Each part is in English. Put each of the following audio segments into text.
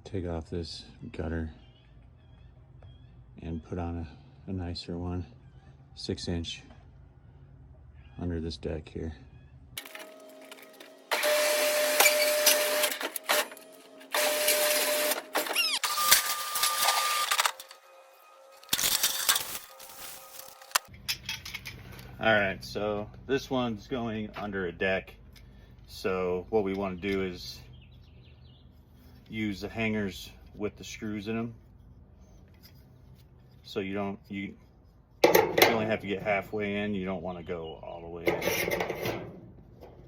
take off this gutter and put on a nicer one, 6-inch, under this deck here. All right, so this one's going under a deck. So what we want to do is use the hangers with the screws in them. So you only have to get halfway in. You don't want to go all the way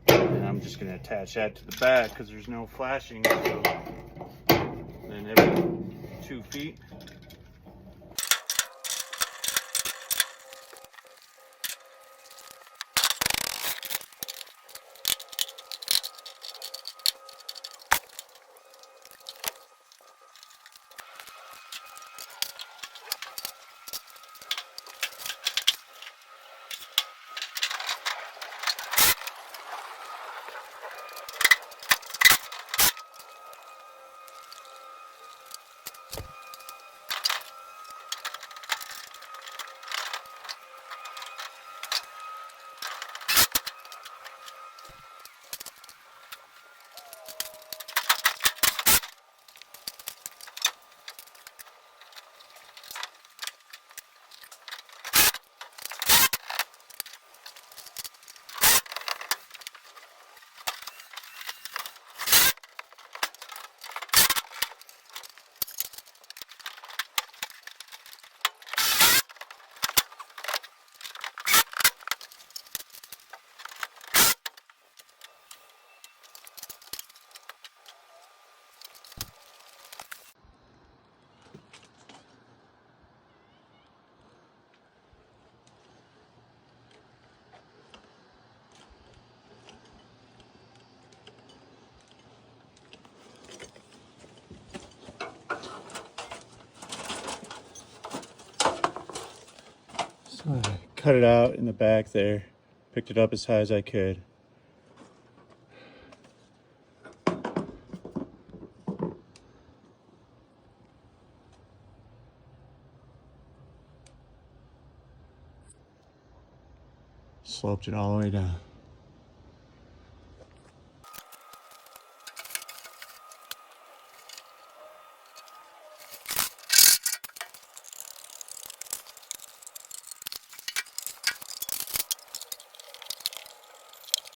in. And I'm just going to attach that to the back because there's no flashing. So then every 2 feet. So I cut it out in the back there, picked it up as high as I could. Sloped it all the way down.